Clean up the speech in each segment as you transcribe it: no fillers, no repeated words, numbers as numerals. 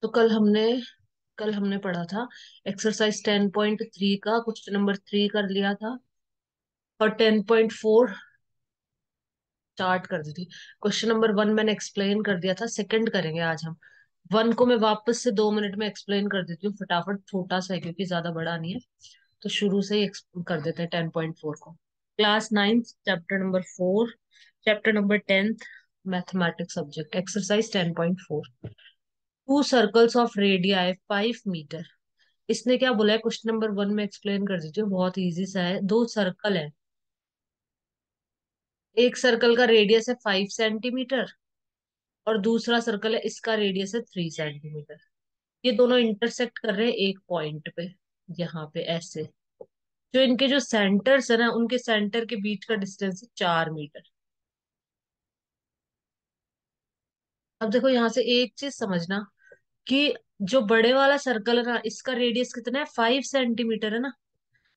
तो कल हमने पढ़ा था एक्सरसाइज 10.3 का क्वेश्चन नंबर 3 कर लिया था। और 10.4 स्टार्ट कर दी थी। क्वेश्चन नंबर 1 मैंने एक्सप्लेन कर दिया था, सेकंड करेंगे आज हम। 1 को मैं वापस से 2 मिनट में एक्सप्लेन कर देती हूँ फटाफट, छोटा सा है क्योंकि ज्यादा बड़ा नहीं है। तो शुरू से ही कर देते हैं 10.4 को। Class 9 chapter number 4, chapter number 10, mathematics subject, exercise 10.4। Two circles of radii 5 metre. इसने क्या बोला है, क्वेश्चन नंबर 1 में एक्सप्लेन कर दीजिए, बहुत इजी सा है। दो सर्कल है, एक सर्कल का रेडियस है 5 सेंटीमीटर और दूसरा सर्कल है, इसका रेडियस है 3 सेंटीमीटर। ये दोनों इंटरसेक्ट कर रहे हैं एक पॉइंट पे, यहाँ पे ऐसे। जो इनके जो सेंटर्स है ना, उनके सेंटर के बीच का डिस्टेंस है 4 मीटर। अब देखो यहाँ से एक चीज समझना कि जो बड़े वाला सर्कल है ना, इसका रेडियस कितना है, 5 सेंटीमीटर है ना।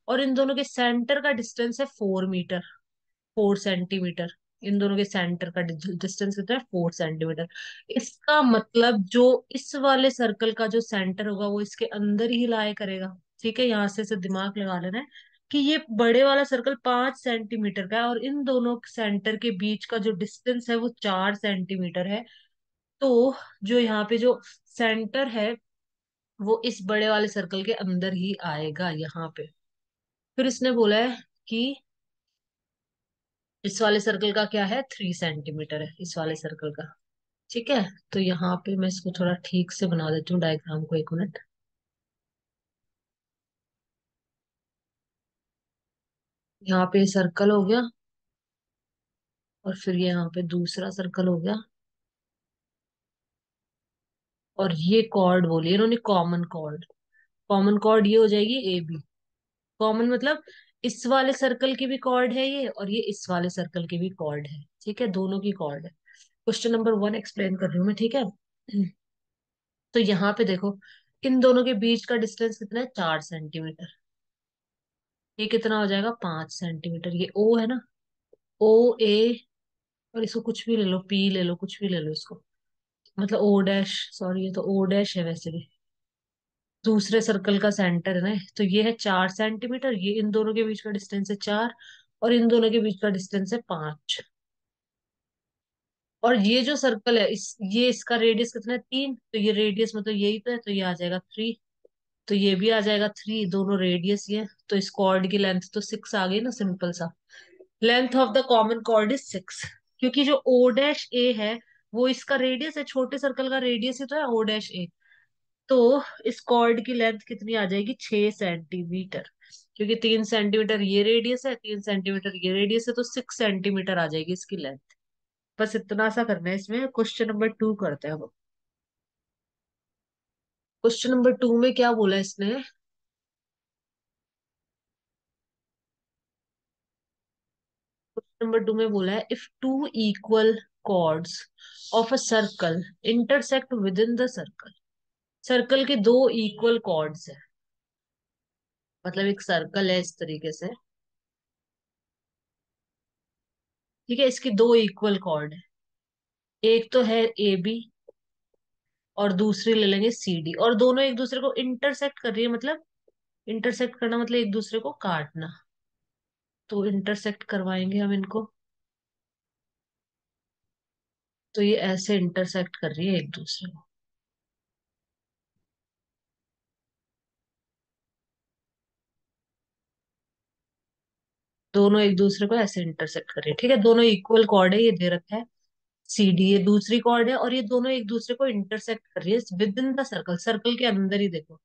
और इन दोनों के सेंटर का डिस्टेंस है 4 मीटर, 4 सेंटीमीटर। इन दोनों के सेंटर का डिस्टेंस कितना है, 4 सेंटीमीटर। इसका मतलब जो इस वाले सर्कल का जो सेंटर होगा वो इसके अंदर ही लाया करेगा। ठीक है, यहाँ से दिमाग लगा लेना है कि ये बड़े वाला सर्कल 5 सेंटीमीटर का है और इन दोनों सेंटर के बीच का जो डिस्टेंस है वो 4 सेंटीमीटर है। तो जो यहाँ पे जो सेंटर है वो इस बड़े वाले सर्कल के अंदर ही आएगा यहाँ पे। फिर इसने बोला है कि इस वाले सर्कल का क्या है, 3 सेंटीमीटर है इस वाले सर्कल का। ठीक है, तो यहाँ पे मैं इसको थोड़ा ठीक से बना देती हूँ डायग्राम को, 1 मिनट। यहाँ पे सर्कल हो गया और फिर ये यहाँ पे दूसरा सर्कल हो गया। और ये कॉर्ड बोलिए इन्होंने, कॉमन कॉर्ड। कॉमन कॉर्ड ये हो जाएगी ए बी। कॉमन मतलब इस वाले सर्कल की भी कॉर्ड है ये, और ये इस वाले सर्कल की भी कॉर्ड है। ठीक है, दोनों की कॉर्ड है। क्वेश्चन नंबर 1 एक्सप्लेन कर रही हूँ मैं, ठीक है। तो यहाँ पे देखो, इन दोनों के बीच का डिस्टेंस कितना है, 4 सेंटीमीटर। ये कितना हो जाएगा, 5 सेंटीमीटर। ये ओ है ना, ओ ए। और इसको कुछ भी ले लो, पी ले लो, कुछ भी ले लो इसको। मतलब ओ डैश, सॉरी ये तो ओ डैश है वैसे भी। दूसरे सर्कल का सेंटर है ना, तो ये है 4 सेंटीमीटर। ये इन दोनों के बीच का डिस्टेंस है 4, और इन दोनों के बीच का डिस्टेंस है 5। और ये जो सर्कल है ये इसका रेडियस कितना है, 3। तो ये रेडियस मतलब यही तो है, तो ये आ जाएगा 3। तो ये भी आ जाएगा 3, दोनों रेडियस ये। तो इस कॉर्ड की लेंथ तो 6 आ गई ना, सिंपल सा। Length of the common chord is 6। क्योंकि जो ओ डैश ए है वो इसका रेडियस है, छोटे सर्कल का रेडियस ही तो है ओ डैश ए। तो इस कॉर्ड की लेंथ कितनी आ जाएगी, 6 सेंटीमीटर। क्योंकि 3 सेंटीमीटर ये रेडियस है, 3 सेंटीमीटर ये रेडियस है, तो 6 सेंटीमीटर आ जाएगी इसकी लेंथ। बस इतना सा करना है इसमें। क्वेश्चन नंबर 2 करते हैं अब। क्वेश्चन नंबर 2 में क्या बोला इसने, नंबर 2 में बोला है, if two equal chords of a circle intersect within the circle. Circle के दो इक्वल कॉर्ड्स है, मतलब एक सर्कल है इस तरीके से। ठीक है, इसकी दो इक्वल कॉर्ड है। एक तो है ए बी और दूसरी ले लेंगे सी डी, और दोनों एक दूसरे को इंटरसेक्ट कर रही है। मतलब इंटरसेक्ट करना मतलब एक दूसरे को काटना। तो इंटरसेक्ट करवाएंगे हम इनको। तो ये ऐसे इंटरसेक्ट कर रही है एक दूसरे को। दोनों एक दूसरे को ऐसे इंटरसेक्ट कर रही है। ठीक है, दोनों इक्वल कॉर्ड है, ये दे रखा है सी डी, ये दूसरी कॉर्ड है, और ये दोनों एक दूसरे को इंटरसेक्ट कर रही है within the circle, circle के अंदर ही देखो।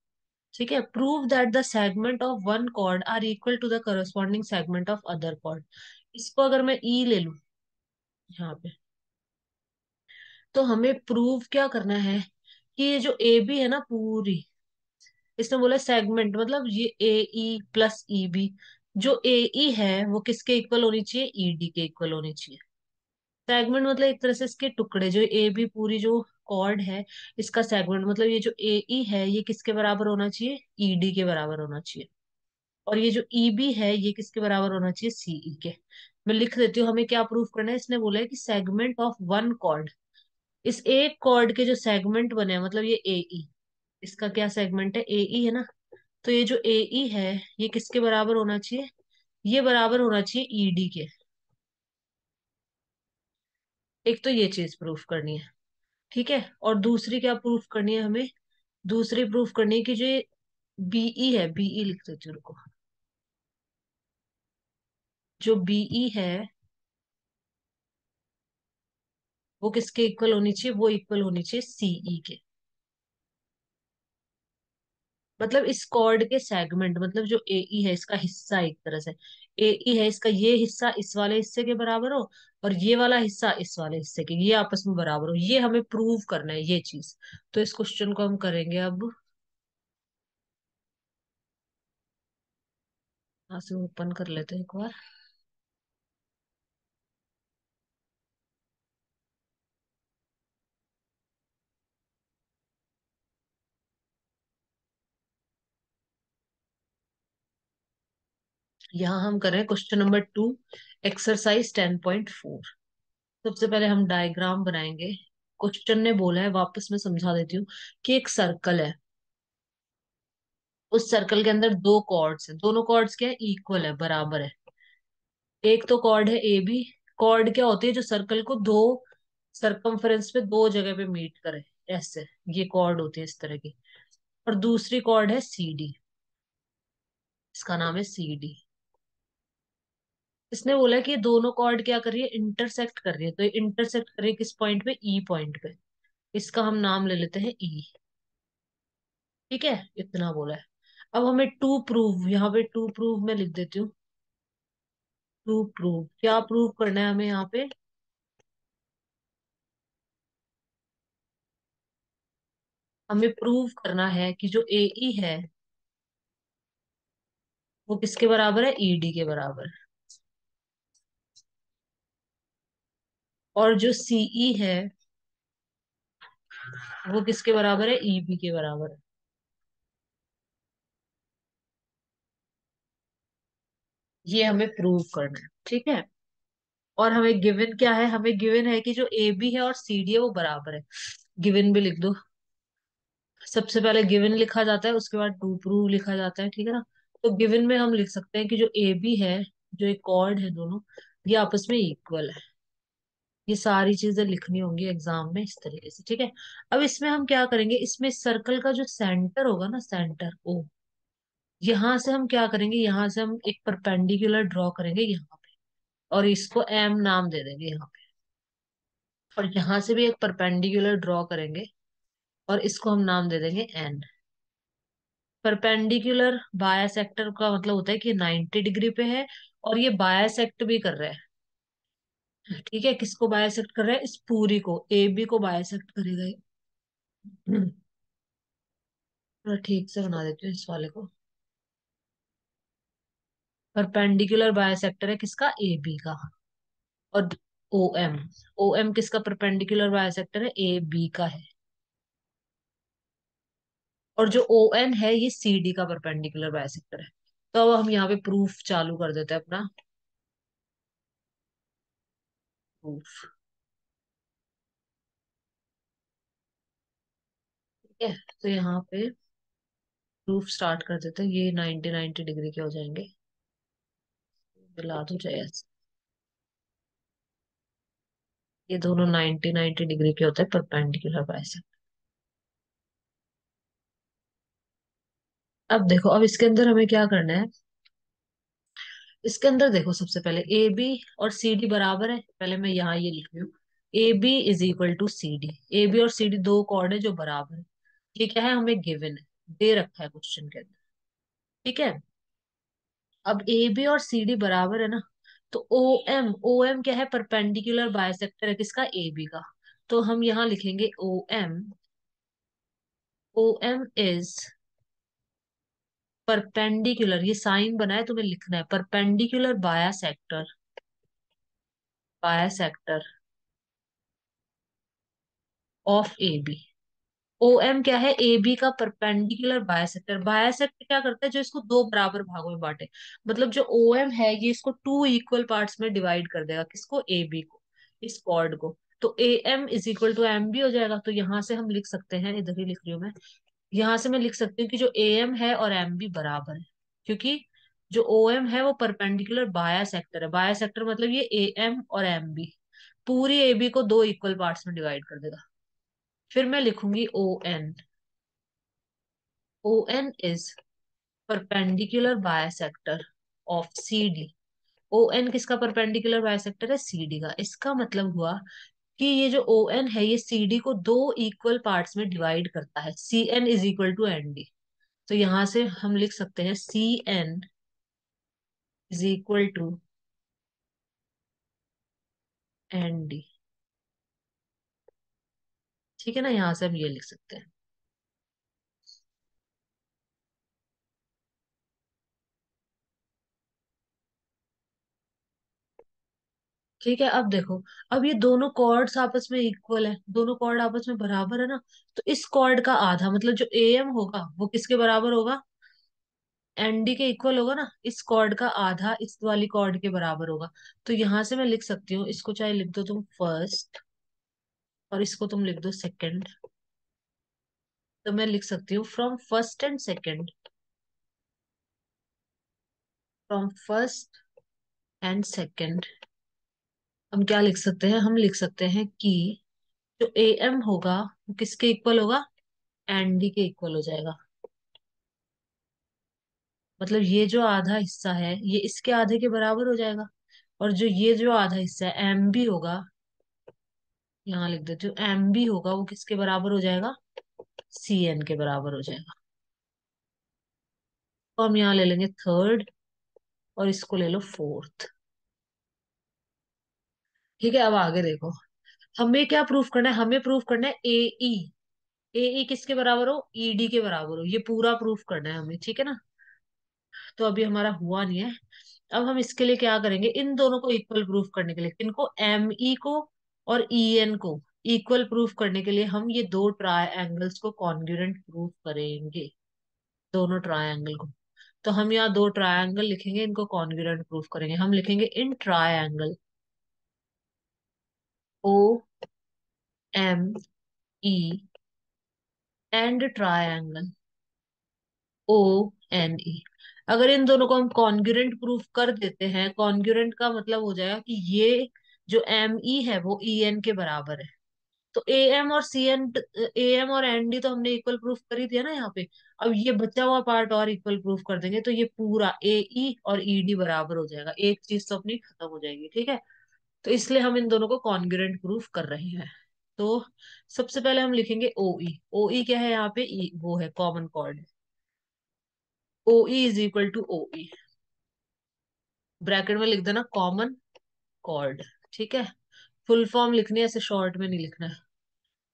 ठीक है, prove that the segment of one chord are equal to the corresponding segment of other chord. इसको अगर मैं ई ले लूं यहाँ पे, तो हमें प्रूव क्या करना है कि ये जो ए बी है ना पूरी, इसने बोला सेगमेंट मतलब ये ए ई प्लस ई बी। जो ए ई है वो किसके इक्वल होनी चाहिए, ई डी के इक्वल होनी चाहिए। सेगमेंट मतलब एक तरह से इसके टुकड़े, जो ए बी पूरी जो कॉर्ड है, इसका सेगमेंट मतलब ये जो ए ई है ये किसके बराबर होना चाहिए, ई डी के बराबर होना चाहिए। और ये जो ई बी है ये किसके बराबर होना चाहिए, सीई के। मैं लिख देती हूँ, हमें क्या प्रूफ करना है। इसने बोला है कि सेगमेंट ऑफ वन कॉर्ड, इस एक कॉर्ड के जो सेगमेंट बने हैं, मतलब ये ए ई, इसका क्या सेगमेंट है, ए ई है ना। तो ये जो ए ई है, ये किसके बराबर होना चाहिए, ये बराबर होना चाहिए ईडी के। एक तो ये चीज प्रूफ करनी है, ठीक है। और दूसरी क्या प्रूफ करनी है हमें, दूसरी प्रूफ करनी है कि जो बीई है, बीई लिख देती हूँ रुको, जो बीई है वो किसके इक्वल होनी चाहिए, वो इक्वल होनी चाहिए सीई के। मतलब इस कॉर्ड के सेगमेंट, मतलब जो एई है इसका हिस्सा, एक तरह से एई है इसका ये हिस्सा इस वाले हिस्से के बराबर हो, और ये वाला हिस्सा इस वाले हिस्से के, ये आपस में बराबर हो, ये हमें प्रूव करना है ये चीज। तो इस क्वेश्चन को हम करेंगे अब। यहाँ से ओपन कर लेते हैं एक बार। यहाँ हम करें क्वेश्चन नंबर 2, एक्सरसाइज 10.4। सबसे पहले हम डायग्राम बनाएंगे। क्वेश्चन ने बोला है, वापस मैं समझा देती हूँ, कि एक सर्कल है, उस सर्कल के अंदर दो कॉर्ड्स हैं, दोनों कॉर्ड्स क्या है, इक्वल है, बराबर है। एक तो कॉर्ड है ए बी। कॉर्ड क्या होती है, जो सर्कल को दो सरकमफ्रेंस पे दो जगह पे मीट करे, ऐसे ये कॉर्ड होती है इस तरह की। और दूसरी कॉर्ड है सी डी, इसका नाम है सी डी। इसने बोला कि ये दोनों कॉर्ड क्या कर रही है, इंटरसेक्ट कर रही है। तो ये इंटरसेक्ट कर रही है किस पॉइंट पे, ई पॉइंट पे। इसका हम नाम ले लेते हैं ई। ठीक है, इतना बोला है। अब हमें टू प्रूव, यहाँ पे टू प्रूव मैं लिख देती हूँ। टू प्रूव, क्या प्रूव करना है हमें यहाँ पे, हमें प्रूव करना है कि जो ए ई है वो किसके बराबर है, ईडी के बराबर। और जो सीई है वो किसके बराबर है, ईबी के बराबर है। ये हमें प्रूव करना है, ठीक है। और हमें गिवन क्या है, हमें गिवन है कि जो ए बी है और सी डी है वो बराबर है। गिवन भी लिख दो। सबसे पहले गिवन लिखा जाता है, उसके बाद टू प्रूव लिखा जाता है, ठीक है ना। तो गिवन में हम लिख सकते हैं कि जो ए बी है, जो एक कॉर्ड है दोनों, ये आपस में इक्वल है। ये सारी चीजें लिखनी होंगी एग्जाम में इस तरीके से, ठीक है। अब इसमें हम क्या करेंगे, इसमें सर्कल का जो सेंटर होगा ना, सेंटर ओ, यहाँ से हम क्या करेंगे, यहाँ से हम एक परपेंडिकुलर ड्रॉ करेंगे यहाँ पे, और इसको एम नाम दे देंगे यहाँ पे। और यहाँ से भी एक परपेंडिकुलर ड्रॉ करेंगे, और इसको हम नाम दे देंगे एन। परपेंडिकुलर बायासेक्टर का मतलब होता है कि 90 डिग्री पे है, और ये बायासेक्ट भी कर रहा है। ठीक है, किसको बायासेक्ट कर रहा है, इस पूरी को, ए बी को बायासेक्ट करेगा ये। थोड़ा ठीक से बना देती हूँ इस वाले को। परपेंडिकुलर बायसेक्टर है किसका, ए बी का। और ओ एम, ओ एम किसका परपेंडिकुलर बायसेक्टर है, ए बी का है। और जो ओ एन है ये सी डी का परपेंडिकुलर बायसेक्टर है। तो अब हम यहाँ पे प्रूफ चालू कर देते हैं अपना प्रूफ। ठीक है, तो यहाँ पे प्रूफ स्टार्ट कर देते हैं। ये 90 डिग्री के हो जाएंगे, मिला दो जैसे। ये दोनों 90 डिग्री के होते हैं परपेंडिकुलर बायसेक्टर। अब देखो, अब इसके अंदर हमें क्या करना है, इसके अंदर देखो, सबसे पहले ए बी और सी डी बराबर है, पहले मैं यहाँ ये लिख रही हूँ, A B is equal to C D. A B और सी डी दो कॉर्ड है जो बराबर है। ये क्या है, हमें गिवन है, दे रखा है क्वेश्चन के अंदर, ठीक है। अब ए बी और सी डी बराबर है ना, तो ओ एम क्या है, परपेंडिकुलर बायसेक्टर है किसका, ए बी का। तो हम यहाँ लिखेंगे ओ एम इज परपेंडिकुलर, ये साइन बना है तुम्हें लिखना है, perpendicular bisector, bisector of A B. O M क्या है, ए बी का परपेंडिकुलर बायसेक्टर। बायसेक्ट क्या करता है, जो इसको दो बराबर भागों में बांटे। मतलब जो ओ एम है ये इसको टू इक्वल पार्ट्स में डिवाइड कर देगा, किसको, ए बी को, इस कॉर्ड को। तो A M is equal to M B हो जाएगा। तो यहां से हम लिख सकते हैं, इधर ही लिख रही हूँ मैं, यहां से मैं लिख सकती हूँ कि जो ए एम है और एम बी बराबर है, क्योंकि जो ओ एम है वो परपेंडिकुलर बाया सेक्टर है। बाया सेक्टर मतलब ये ए एम और एम बी पूरी ए बी को दो इक्वल पार्ट्स में डिवाइड कर देगा। फिर मैं लिखूंगी O N. O N is perpendicular bisector of C D. O N किसका परपेंडिकुलर बायसेक्टर है? सी डी का। इसका मतलब हुआ कि ये जो ओ एन है ये सी डी को दो इक्वल पार्ट्स में डिवाइड करता है। C N is equal to N D. तो यहां से हम लिख सकते हैं C N is equal to N D. ठीक है ना, यहां से हम ये लिख सकते हैं। ठीक है, अब देखो, अब ये दोनों कॉर्ड्स आपस में इक्वल है, दोनों कॉर्ड आपस में बराबर है ना। तो इस कॉर्ड का आधा मतलब जो ए एम होगा वो किसके बराबर होगा? एनडी के इक्वल होगा ना। इस कॉर्ड का आधा इस वाली कॉर्ड के बराबर होगा। तो यहां से मैं लिख सकती हूँ, इसको चाहे लिख दो तुम फर्स्ट और इसको तुम लिख दो सेकंड। तो मैं लिख सकती हूँ from first and second, from first and second हम क्या लिख सकते हैं? हम लिख सकते हैं कि जो ए एम होगा वो किसके इक्वल होगा? एनडी के इक्वल हो जाएगा। मतलब ये जो आधा हिस्सा है ये इसके आधे के बराबर हो जाएगा। और जो ये जो आधा हिस्सा है एम बी होगा, यहाँ लिख देती हूँ, एम बी होगा वो किसके बराबर हो जाएगा? सी एन के बराबर हो जाएगा। तो हम यहाँ ले लेंगे थर्ड और इसको ले लो फोर्थ। ठीक है, अब आगे देखो, हमें क्या प्रूफ करना है? हमें प्रूफ करना है ए ई। ए ई किसके बराबर हो? ई डी के बराबर हो, ये पूरा प्रूफ करना है हमें। ठीक है ना, तो अभी हमारा हुआ नहीं है। अब हम इसके लिए क्या करेंगे? इन दोनों को इक्वल प्रूफ करने के लिए, इनको एम ई को और ई एन को इक्वल प्रूफ करने के लिए हम ये दो ट्रायंगल्स को कॉन्ग्रुएंट प्रूफ करेंगे, दोनं ट्रायंगल को। तो हम यहाँ दो ट्रायंगल लिखेंगे, इनको कॉन्ग्रुएंट प्रूफ करेंगे। हम लिखेंगे in triangle O M E and triangle O N E. अगर इन दोनों को हम कॉन्ग्रुएंट प्रूफ कर देते हैं, कॉन्ग्रुएंट का मतलब हो जाएगा कि ये जो एम ई है वो ई एन के बराबर है। तो ए एम और सी एन, ए एम और एन डी तो हमने इक्वल प्रूफ कर ही दिया ना यहाँ पे। अब ये बचा हुआ पार्ट और इक्वल प्रूफ कर देंगे तो ये पूरा ए ई और ई डी बराबर हो जाएगा, एक चीज तो अपनी खत्म हो जाएगी। ठीक है, तो इसलिए हम इन दोनों को कॉन्ग्रुएंट प्रूफ कर रहे हैं। तो सबसे पहले हम लिखेंगे ओ ई। ओ ई क्या है यहाँ पे? ई वो है common chord. O E is equal to O E, bracket में लिख देना कॉमन कॉर्ड। ठीक है, फुल फॉर्म लिखनी है, ऐसे शॉर्ट में नहीं लिखना है।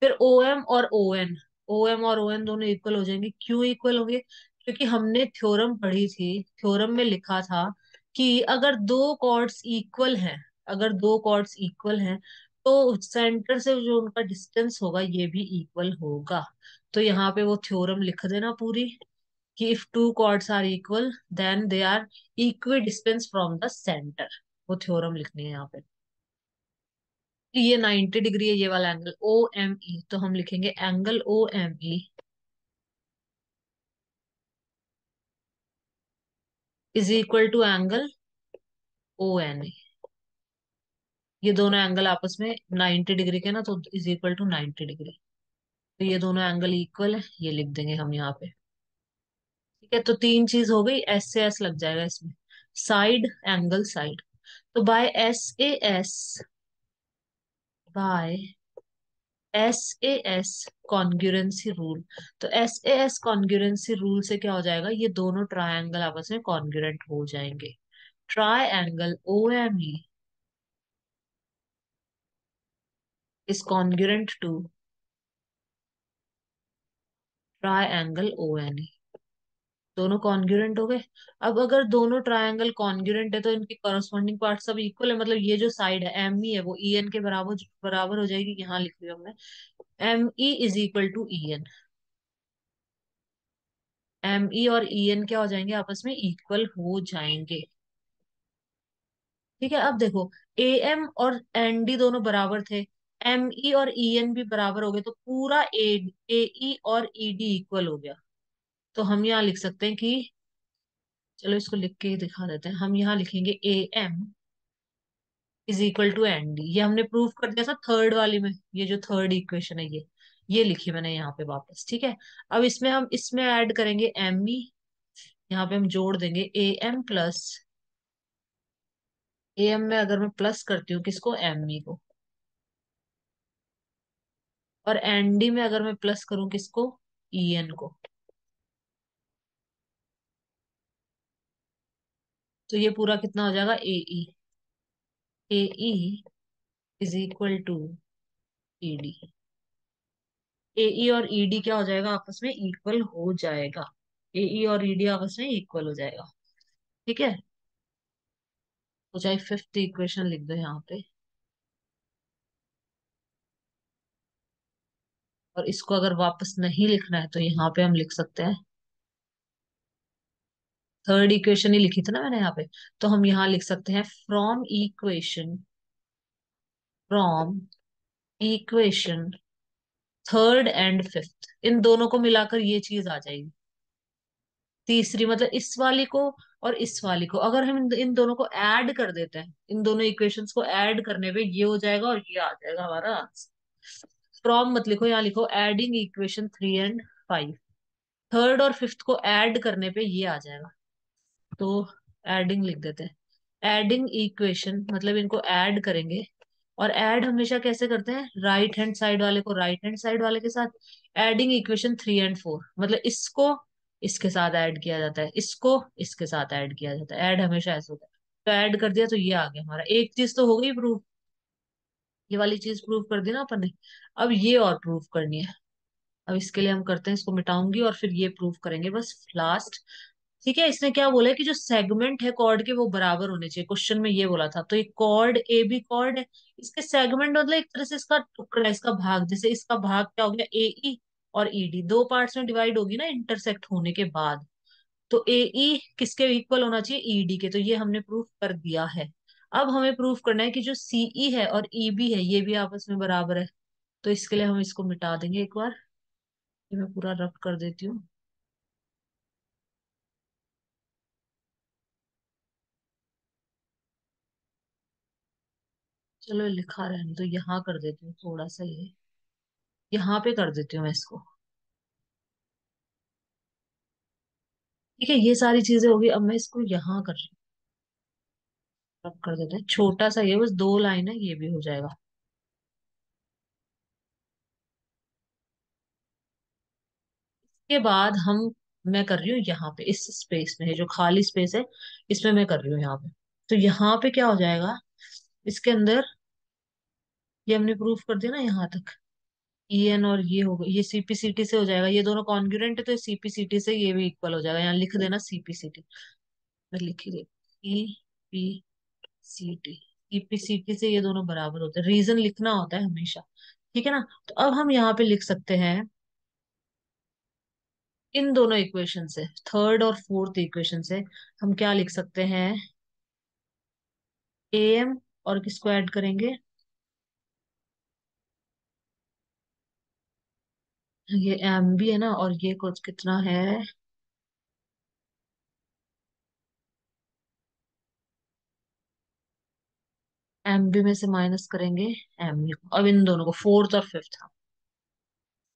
फिर ओ एम और ओ एन, ओ एम और ओ एन दोनों इक्वल हो जाएंगे। क्यों इक्वल होंगे? क्योंकि हमने थ्योरम पढ़ी थी, थ्योरम में लिखा था कि अगर दो कॉर्ड्स इक्वल हैं, अगर दो कॉर्ड्स इक्वल हैं तो सेंटर से जो उनका डिस्टेंस होगा ये भी इक्वल होगा। तो यहाँ पे वो थ्योरम लिख देना पूरी कि if two chords are equal then they are equidistant from the center. वो थ्योरम लिखनी है यहाँ पे। तो ये 90 डिग्री है ये वाला एंगल ओ एम ई, तो हम लिखेंगे angle O M E is equal to angle O N E. ये दोनों एंगल आपस में 90 डिग्री के ना, तो इज इक्वल टू 90 डिग्री। तो ये दोनों एंगल इक्वल है, ये लिख देंगे हम यहाँ पे। ठीक है, तो तीन चीज हो गई, एस से एस लग जाएगा इसमें, साइड एंगल साइड। तो by S by S A S congruency rule. तो S A S congruency rule से क्या हो जाएगा? ये दोनों ट्रायंगल आपस में कॉन्ग्रुएंट हो जाएंगे। Triangle O M E is congruent to triangle O N E. दोनों कॉन्ग्रुएंट हो गए। अब अगर दोनों ट्रायंगल कॉन्ग्रुएंट है तो इनकी कॉरस्पॉन्डिंग पार्ट सब इक्वल है, मतलब ये जो साइड है एम ई है वो ई एन के बराबर बराबर हो जाएगी। यहाँ लिख लिया हमने M E is equal to E N. M E और ई एन क्या हो जाएंगे? आपस में इक्वल हो जाएंगे। ठीक है, अब देखो ए एम और एन डी दोनों बराबर थे, एम ई और ई एन भी बराबर हो गए तो पूरा ए ई और ई डी इक्वल हो गया। तो हम यहाँ लिख सकते हैं कि, चलो इसको लिख के ही दिखा देते हैं, हम यहाँ लिखेंगे A M is equal to N D. ये हमने प्रूव कर दिया था थर्ड वाली में, ये जो थर्ड इक्वेशन है ये लिखी मैंने यहाँ पे वापस, ठीक है। अब इसमें हम इसमें ऐड करेंगे एम ई, यहाँ पे हम जोड़ देंगे A M plus, A M में अगर मैं प्लस करती हूँ किसको, एम ई को, और एन डी में अगर मैं प्लस करूँ किसको, ई एन को, तो ये पूरा कितना हो जाएगा, A E is equal to E D. A E और ई डी क्या हो जाएगा, आपस में इक्वल हो जाएगा। ए ई और ई डी आपस में इक्वल हो जाएगा, ठीक है। तो चाहे फिफ्थ इक्वेशन लिख दो यहाँ पे, और इसको अगर वापस नहीं लिखना है तो यहाँ पे हम लिख सकते हैं, थर्ड इक्वेशन ही लिखी थी ना मैंने यहाँ पे, तो हम यहाँ लिख सकते हैं from equation third and fifth, इन दोनों को मिलाकर ये चीज आ जाएगी। तीसरी मतलब इस वाली को और इस वाली को अगर हम इन दोनों को ऐड कर देते हैं, इन दोनों इक्वेशंस को ऐड करने पे ये हो जाएगा और ये आ जाएगा हमारा आंसर। फ्रॉम मत लिखो, यहाँ लिखो एडिंग इक्वेशन 3 एंड 5, थर्ड और फिफ्थ को ऐड करने पे ये आ जाएगा। तो एडिंग लिख देते हैं, एडिंग इक्वेशन मतलब इनको ऐड करेंगे। और ऐड हमेशा कैसे करते हैं, राइट हैंड साइड वाले को राइट हैंड साइड वाले के साथ। एडिंग इक्वेशन 3 एंड 4 मतलब इसको इसके साथ ऐड किया जाता है, इसको इसके साथ ऐड किया जाता है, ऐड हमेशा ऐसे होता है। तो ऐड कर दिया तो ये आ गया हमारा, एक चीज तो हो गई प्रूफ, ये वाली चीज प्रूव कर दी ना अपन ने। अब ये और प्रूव करनी है। अब इसके लिए हम करते हैं, इसको मिटाऊंगी और फिर ये प्रूव करेंगे बस लास्ट। ठीक है, इसने क्या बोला है कि जो सेगमेंट है कॉर्ड के वो बराबर होने चाहिए, क्वेश्चन में ये बोला था। तो ये कॉर्ड ए बी कॉर्ड है, इसके सेगमेंट मतलब एक तरह से इसका टुकड़ा, इसका भाग, जैसे इसका भाग क्या हो गया, ए ई और ई डी दो पार्ट्स में डिवाइड होगी ना इंटरसेक्ट होने के बाद। तो ए ई किसके इक्वल होना चाहिए, ई डी के, तो ये हमने प्रूफ कर दिया है। अब हमें प्रूफ करना है कि जो सीई है और ई बी है ये भी आपस में बराबर है। तो इसके लिए हम इसको मिटा देंगे एक बार, ये मैं पूरा रफ कर देती हूँ। चलो लिखा रहने तो यहाँ कर देती हूँ थोड़ा सा, ये यहाँ पे कर देती हूँ मैं इसको। ठीक है, ये सारी चीजें होगी, अब मैं इसको यहाँ कर रही हूँ, रब कर देते हैं छोटा सा, ये बस 2 लाइन है, ये भी हो जाएगा। इसके बाद हम, मैं कर रही हूँ यहाँ पे इस स्पेस में, जो खाली स्पेस है इसमें मैं कर रही हूँ यहाँ पे। तो यहाँ पे क्या हो जाएगा, इसके अंदर ये हमने प्रूफ कर दिया ना यहाँ तक, ई एन और ये होगा, ये सीपीसीटी से हो जाएगा, ये दोनों कॉन्ग्रुएंट है तो सीपीसीटी से ये भी इक्वल हो जाएगा। यहाँ लिख देना सीपीसीटी, मैं लिख ही दे, सीटी, ईपीसीटी से ये दोनों बराबर होते हैं, रीजन लिखना होता है हमेशा। ठीक है ना। तो अब हम यहाँ पे लिख सकते हैं इन दोनों इक्वेशन से, थर्ड और फोर्थ इक्वेशन से हम क्या लिख सकते हैं, ए एम और किसको ऐड करेंगे, ये एम भी है ना, और ये कुछ कितना है, एम बी में से माइनस करेंगे एम यू। अब इन दोनों को फोर्थ और फिफ्थ,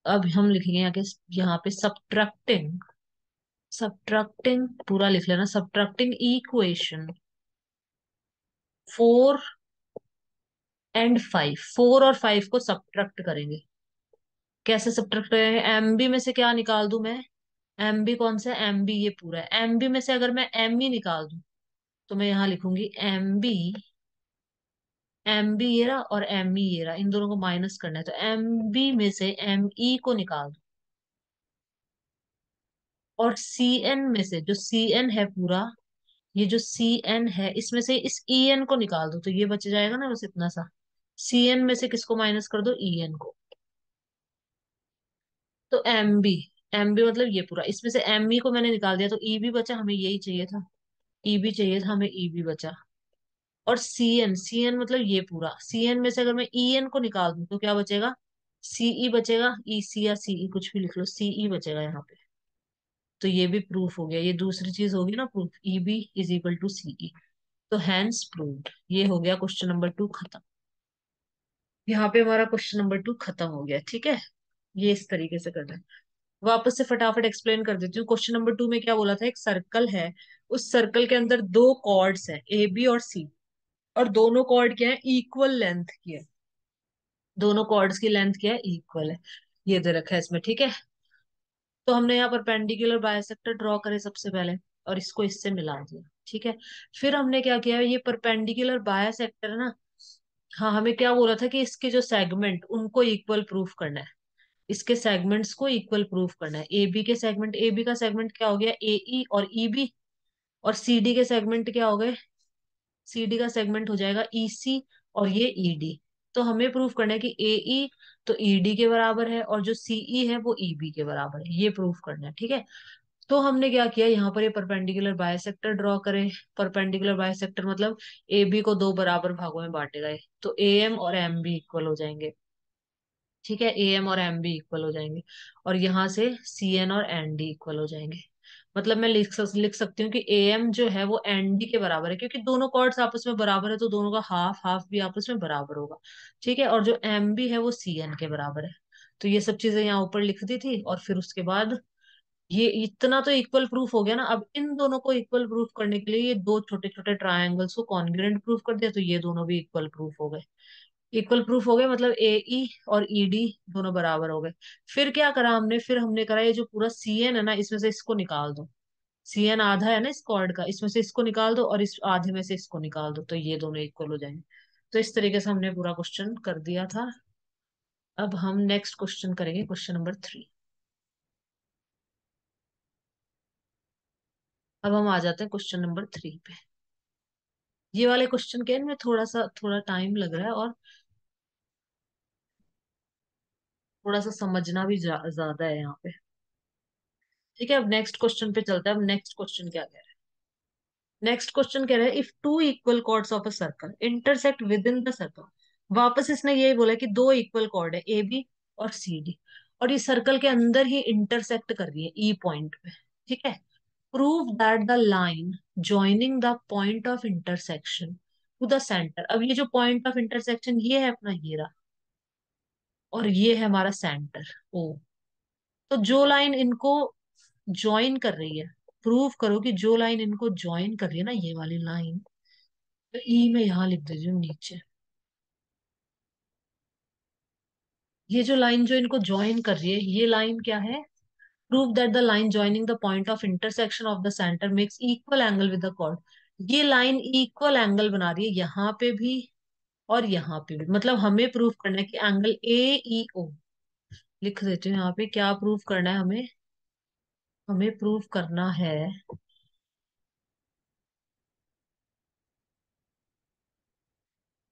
अब हम लिखेंगे यहाँ पे सब्ट्रैक्टिंग, सब्ट्रैक्टिंग पूरा लिख लेना, सब्ट्रैक्टिंग इक्वेशन 4 एंड 5, 4 और 5 को सब्ट्रैक्ट करेंगे। कैसे सब्ट्रैक्ट करेंगे, एम बी में से क्या निकाल दूं मैं, एम बी कौन सा है, एम बी ये पूरा है, एम बी में से अगर मैं एम ई निकाल दूं तो मैं यहाँ लिखूंगी एम बी ये रहा और एम ई ये रहा, इन दोनों को माइनस करना है, तो एम बी में से एम ई को निकाल दो। और सी एन में से जो सी एन है पूरा, ये जो सी एन है इसमें से इस ई एन को निकाल दो, तो ये बच जाएगा ना बस इतना सा। सी एन में से किसको माइनस कर दो, ई एन को। तो एम बी मतलब ये पूरा, इसमें से एम ई को मैंने निकाल दिया तो ई बी बचा, हमें यही चाहिए था, ई बी चाहिए था हमें, ई बी बचा। और सी एन मतलब ये पूरा, सी एन में से अगर मैं ई एन को निकाल दूं तो क्या बचेगा, सीई बचेगा, ई सी या सीई कुछ भी लिख लो, सीई बचेगा यहाँ पे। तो ये भी प्रूफ हो गया, ये दूसरी चीज होगी ना proof, E B is equal to C E. तो हैंस प्रूव्ड। ये हो गया क्वेश्चन नंबर 2 खत्म। यहाँ पे हमारा क्वेश्चन नंबर 2 खत्म हो गया, ठीक है। ये इस तरीके से करना है। वापस से फटाफट एक्सप्लेन कर देती हूँ। क्वेश्चन नंबर 2 में क्या बोला था, एक सर्कल है, उस सर्कल के अंदर दो कॉर्ड्स हैं, ए बी और सी, और दोनों कॉर्ड क्या है, इक्वल लेंथ की है। दोनों कॉर्ड्स की लेंथ क्या है, इक्वल है। ये दे रखा है इसमें, ठीक है। तो हमने यहाँ परपेंडिकुलर बाइसेक्टर ड्रॉ करे सबसे पहले, और इसको इससे मिला दिया, ठीक है। फिर हमने क्या किया, ये परपेंडिकुलर बाइसेक्टर है ना, हाँ हमें क्या बोला था कि इसके जो सेगमेंट उनको इक्वल प्रूफ करना है। इसके सेगमेंट्स को इक्वल प्रूफ करना है। ए बी के सेगमेंट, ए बी का सेगमेंट क्या हो गया, ए ई और ई बी, और सी डी के सेगमेंट क्या हो गए, सी डी का सेगमेंट हो जाएगा ई सी, और ये ई डी। तो हमें प्रूफ करना है कि ए ई तो ई डी के बराबर है, और जो सी ई है वो ई बी के बराबर है, ये प्रूफ करना है, ठीक है। तो हमने क्या किया, यहाँ पर ये परपेंडिकुलर बाइसेक्टर ड्रॉ करें। परपेंडिकुलर बाइसेक्टर मतलब ए बी को दो बराबर भागों में बांटेगा ये, तो ए एम और एम बी इक्वल हो जाएंगे, ठीक है। ए एम और एम बी इक्वल हो जाएंगे, और यहाँ से सी एन और एन डी इक्वल हो जाएंगे। मतलब मैं लिख सकती हूँ कि ए एम जो है वो एन डी के बराबर है, क्योंकि दोनों कॉर्ड्स आपस में बराबर है, तो दोनों का हाफ हाफ भी आपस में बराबर होगा, ठीक है। और जो एम बी है वो सी एन के बराबर है। तो ये सब चीजें यहाँ ऊपर लिख दी थी, और फिर उसके बाद ये इतना तो इक्वल प्रूफ हो गया ना। अब इन दोनों को इक्वल प्रूफ करने के लिए ये दो छोटे छोटे ट्रायंगल्स को कॉन्ग्रुएंट प्रूफ कर दिया, तो ये दोनों भी इक्वल प्रूफ हो गए। इक्वल प्रूफ हो गए मतलब ए ई और ई डी दोनों बराबर हो गए। फिर क्या करा हमने, फिर हमने करा ये जो पूरा सी एन है ना, इसमें से इसको निकाल दो। सी एन आधा है ना इस कॉर्ड का, इसमें से इसको निकाल दो, और इस आधे में से इसको निकाल दो, तो ये दोनों इक्वल हो जाएंगे। तो इस तरीके से हमने पूरा क्वेश्चन कर दिया था। अब हम नेक्स्ट क्वेश्चन करेंगे, क्वेश्चन नंबर 3। अब हम आ जाते हैं क्वेश्चन नंबर 3 पे। ये वाले क्वेश्चन के में थोड़ा टाइम लग रहा है, और थोड़ा सा समझना भी ज्यादा है यहाँ पे। ठीक है, अब नेक्स्ट क्वेश्चन पे चलते हैं। अब नेक्स्ट क्वेश्चन क्या कह रहा है, नेक्स्ट क्वेश्चन कह रहा है, if two equal chords of a circle intersect within the circle. वापस इसने यही बोला कि दो इक्वल कॉर्ड है ए बी और सी डी, और ये सर्कल के अंदर ही इंटरसेक्ट कर रही है ई पॉइंट पे, ठीक है। Prove that the line joining the point of intersection to the center. अब ये जो पॉइंट ऑफ इंटरसेक्शन ये है अपना, ये रहा, और ये है हमारा सेंटर ओ। तो जो लाइन इनको ज्वाइन कर रही है, प्रूव करो कि जो लाइन इनको ज्वाइन कर रही है ना, ये वाली लाइन, तो ई में यहां लिख दीजिए नीचे। ये जो लाइन जो इनको ज्वाइन कर रही है, ये लाइन क्या है, prove that the line joining the point of intersection of the center makes equal angle with the chord. ये लाइन इक्वल एंगल बना रही है यहाँ पे भी और यहाँ पे भी। मतलब हमें प्रूव करना है कि एंगल ए ई ओ, लिख देती हूँ यहाँ पे, क्या प्रूव करना है हमें, हमें प्रूव करना है,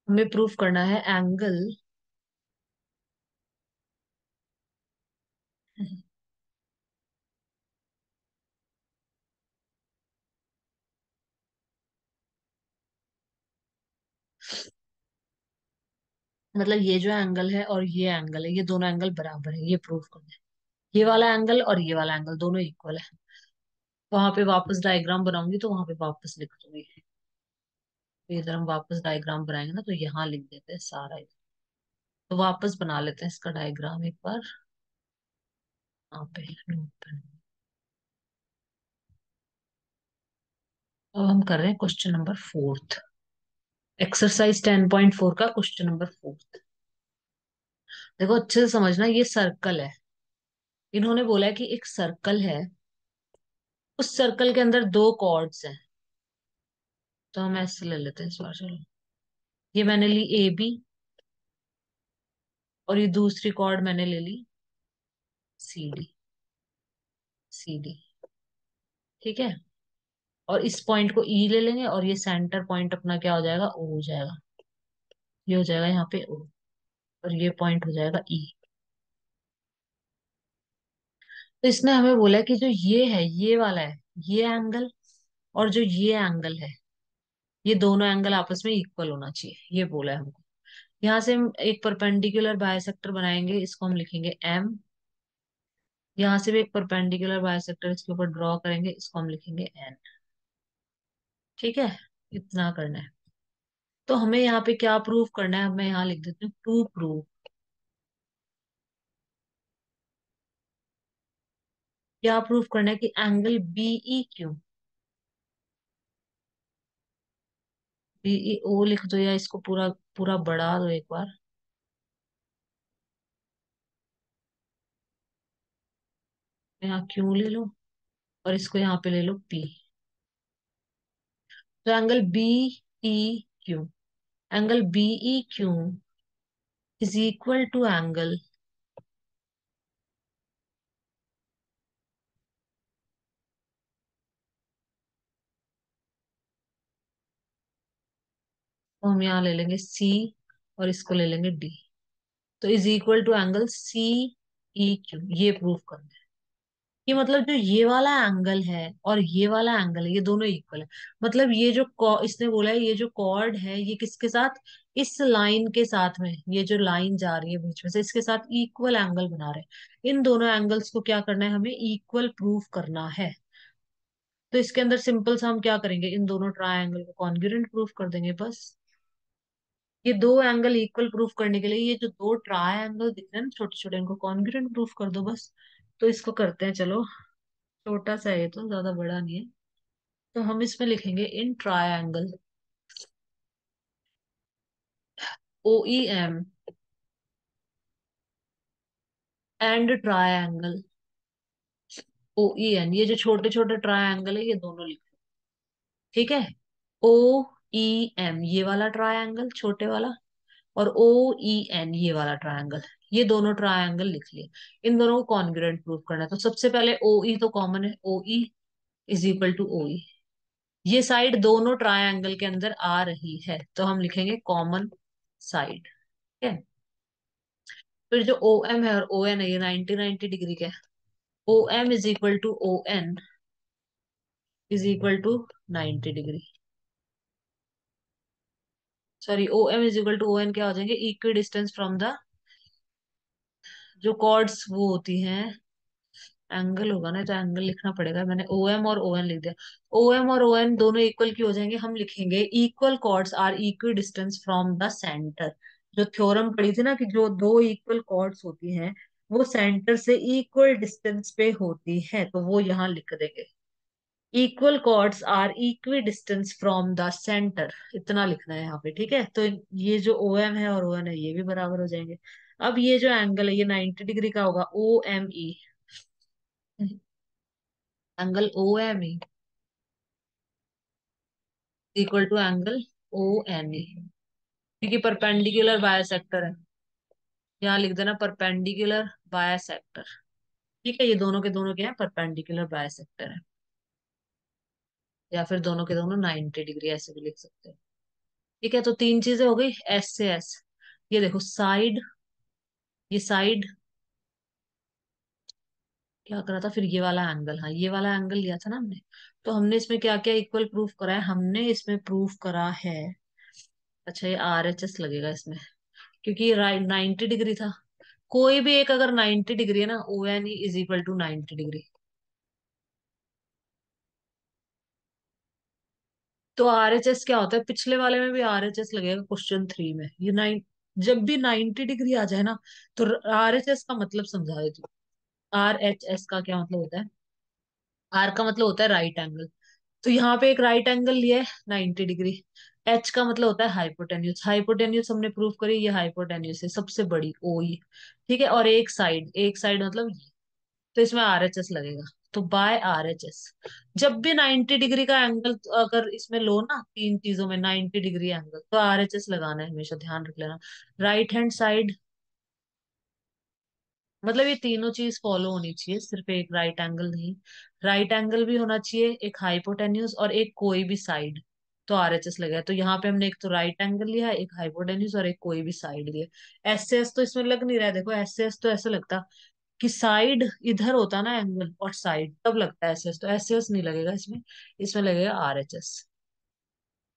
हमें प्रूव करना है एंगल, मतलब ये जो एंगल है और ये एंगल है, ये दोनों एंगल बराबर है, ये प्रूव करना है। ये वाला एंगल और ये वाला एंगल दोनों इक्वल है। वहां पे वापस डायग्राम बनाऊंगी तो वहां पे वापस लिख दूंगी। तो इधर हम वापस डायग्राम बनाएंगे ना, तो यहाँ लिख देते हैं सारा इधर। तो वापस बना लेते हैं इसका डायग्राम एक बार, यहाँ पे नोट पे। अब हम कर रहे हैं क्वेश्चन नंबर 4। एक्सरसाइज 10.4 का क्वेश्चन नंबर 4। देखो अच्छे से समझना, ये सर्कल है। इन्होंने बोला है कि एक सर्कल है, उस सर्कल के अंदर दो कॉर्ड्स हैं। तो हम ऐसे ले लेते हैं इस बार, चलो। ये मैंने ली ए बी, और ये दूसरी कॉर्ड मैंने ले ली सी डी, सी डी, ठीक है। और इस पॉइंट को ई ले लेंगे, और ये सेंटर पॉइंट अपना क्या हो जाएगा, ओ हो जाएगा। ये हो जाएगा यहाँ पे ओ, और ये पॉइंट हो जाएगा ई। तो इसने हमें बोला है कि जो ये है, ये वाला है, ये एंगल, और जो ये एंगल है, ये दोनों एंगल आपस में इक्वल होना चाहिए, ये बोला है हमको। यहाँ से हम एक परपेंडिकुलर बाइसेक्टर बनाएंगे, इसको हम लिखेंगे एम। यहाँ से भी एक परपेंडिकुलर बाइसेक्टर इसके ऊपर ड्रॉ करेंगे, इसको हम लिखेंगे एन। ठीक है, इतना करना है। तो हमें यहाँ पे क्या प्रूव करना है, मैं यहाँ लिख देती हूँ टू प्रूव। क्या प्रूव करना है कि एंगल बीई क्यू, बीई ओ लिख दो या इसको पूरा पूरा बढ़ा दो एक बार। यहाँ क्यू ले लो और इसको यहाँ पे ले लो पी। तो angle B E Q, angle B E Q is equal to angle, तो हम यहाँ ले लेंगे सी और इसको ले लेंगे डी। तो is equal to angle C E Q, ये प्रूव करना है कि मतलब जो ये वाला एंगल है और ये वाला एंगल है, ये दोनों इक्वल है। मतलब ये जो इसने बोला है ये जो कॉर्ड है ये किसके साथ, इस लाइन के साथ में, ये जो लाइन जा रही है बीच में से इसके साथ इक्वल एंगल बना रहे हैं। इन दोनों एंगल्स को क्या करना है, हमें इक्वल प्रूव करना है। तो इसके अंदर सिंपल सा हम क्या करेंगे, इन दोनों ट्रायंगल को कॉन्ग्रुएंट प्रूव कर देंगे बस। ये दो एंगल इक्वल प्रूफ करने के लिए ये जो दो ट्रायंगल दिख रहे हैं ना छोटे छोटे, इनको कॉन्ग्रुएंट प्रूफ कर दो बस। तो इसको करते हैं चलो। छोटा सा है ये, तो ज्यादा बड़ा नहीं है। तो हम इसमें लिखेंगे in triangle O E M and triangle O E N, ये जो छोटे छोटे ट्रायंगल है ये दोनों लिखो। ठीक है, ओ ई एम ये वाला ट्रायंगल छोटे वाला, और ओ ई एन ये वाला ट्रायंगल, ये दोनों ट्रायंगल लिख लिए। इन दोनों को कॉन्ग्रुएंट प्रूफ करना है। तो सबसे पहले ओ ई तो कॉमन है, O E is equal to O E, ये साइड दोनों ट्रायंगल के अंदर आ रही है तो हम लिखेंगे कॉमन साइड। ठीक है, फिर जो ओ एम है और ओ एन है ये 90 डिग्री के, O M is equal to O N is equal to 90 degree. Sorry, O M is equal to O N क्या हो जाएंगे, इक्वी डिस्टेंस फ्रॉम द, जो कॉर्ड्स वो होती हैं, एंगल होगा ना तो एंगल लिखना पड़ेगा, मैंने ओ एम और ओ एन लिख दिया। ओ एम और ओ एन दोनों इक्वल की हो जाएंगे, हम लिखेंगे equal chords are equidistant from the center. जो थ्योरम पढ़ी थी ना कि जो दो इक्वल कॉर्ड्स होती हैं वो सेंटर से इक्वल डिस्टेंस पे होती है, तो वो यहाँ लिख देंगे equal chords are equidistant from the center, इतना लिखना है यहाँ पे। ठीक है, तो ये जो ओ एम है और ओ एन है ये भी बराबर हो जाएंगे। अब ये जो एंगल है ये 90 डिग्री का होगा, O M E, angle O M E equal to angle O N E, क्योंकि परपेंडिकुलर बायसेक्टर है। यहाँ लिख देना परपेंडिकुलर बायसेक्टर। ठीक है, ये दोनों के दोनों क्या है, परपेंडिकुलर बायसेक्टर है। या फिर दोनों के दोनों 90 डिग्री ऐसे भी लिख सकते हैं। ठीक है, तो तीन चीजें हो गई एस से एस। ये देखो साइड, ये साइड क्या करा था, फिर ये वाला एंगल, हाँ ये वाला एंगल लिया था ना हमने। तो हमने इसमें क्या क्या इक्वल प्रूफ करा है, हमने इसमें प्रूफ करा है, अच्छा ये आर एच एस लगेगा इसमें, क्योंकि ये राइट 90 डिग्री था। कोई भी एक अगर 90 डिग्री है ना, O N E is equal to 90 degree. तो आरएचएस क्या होता है, पिछले वाले में भी आरएचएस लगेगा क्वेश्चन 3 में, ये नाइन, जब भी 90 डिग्री आ जाए ना तो आरएचएस का मतलब समझा देती हूँ। आर एच एस का क्या मतलब होता है, आर का मतलब होता है राइट एंगल। तो यहाँ पे एक राइट एंगल लिया है 90 डिग्री। एच का मतलब होता है हाइपोटेन्यूज, हाइपोटेन्यूज हमने प्रूव करी, ये हाइपोटेन्यूज है सबसे बड़ी ओ ई। ठीक है, और एक साइड मतलब ये, तो इसमें आरएचएस लगेगा। तो बाय आरएचएस, जब भी 90 डिग्री का एंगल अगर इसमें लो ना, तीन चीजों में 90 डिग्री एंगल, तो आरएचएस लगाना है, हमेशा ध्यान रख लेना। राइट हैंड साइड, मतलब ये तीनों चीज फॉलो होनी चाहिए, सिर्फ एक राइट एंगल नहीं। राइट एंगल भी होना चाहिए, एक हाइपोटेन्यूज और एक कोई भी साइड, तो आरएचएस लगेगा। तो यहाँ पे हमने एक तो राइट एंगल लिया, एक हाइपोटेन्यूज और एक कोई भी साइड लिया। एस से एस तो इसमें लग नहीं रहा है, देखो एस से एस तो ऐसा लगता कि साइड इधर होता ना एंगल और साइड, तब लगता है एस एस, तो एस एस नहीं लगेगा इसमें, इसमें लगेगा आर एच एस।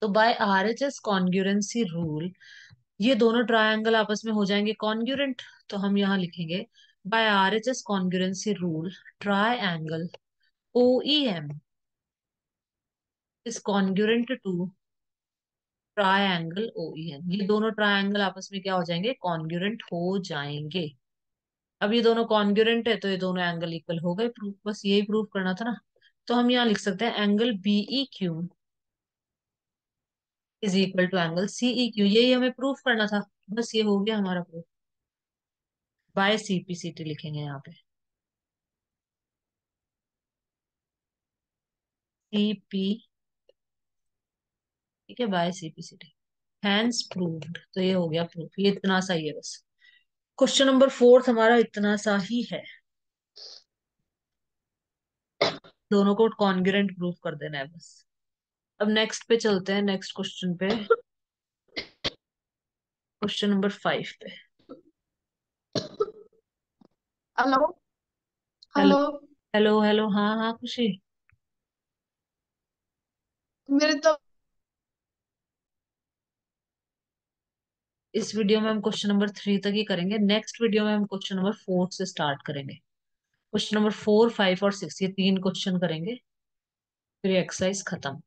तो बाय आरएचएस कॉन्ग्रुएंसी रूल ये दोनों ट्रायंगल आपस में हो जाएंगे कॉन्ग्रुएंट। तो हम यहाँ लिखेंगे by RHS congruency rule triangle OEM is congruent to triangle OEN. ये दोनों ट्रायंगल आपस में क्या हो जाएंगे, कॉन्ग्रुएंट हो जाएंगे। अब ये दोनों कॉन्ग्रुएंट है तो ये दोनों एंगल इक्वल हो गए, प्रूफ बस यही प्रूफ करना था ना। तो हम यहाँ लिख सकते हैं angle B E Q is equal to angle C E Q, यही हमें प्रूफ करना था। बस ये हो गया हमारा प्रूफ। बाय सीपीसीटी लिखेंगे यहाँ पे, सीपी, ठीक है, बाय सीपीसीटी, हैंस प्रूव्ड। तो ये हो गया प्रूफ, ये इतना सा ही है बस। क्वेश्चन नंबर फोर्थ हमारा इतना सा ही है, दोनों को कॉन्ग्रुएंट प्रूफ कर देना है बस। अब नेक्स्ट पे चलते हैं, नेक्स्ट क्वेश्चन पे, क्वेश्चन नंबर 5 पे। Hello. Hello, hello. Hello, hello, हाँ हाँ खुशी। मेरे तो इस वीडियो में हम क्वेश्चन नंबर 3 तक ही करेंगे, नेक्स्ट वीडियो में हम क्वेश्चन नंबर 4 से स्टार्ट करेंगे। क्वेश्चन नंबर 4, 5 और 6 ये तीन क्वेश्चन करेंगे, फिर एक्सरसाइज खत्म।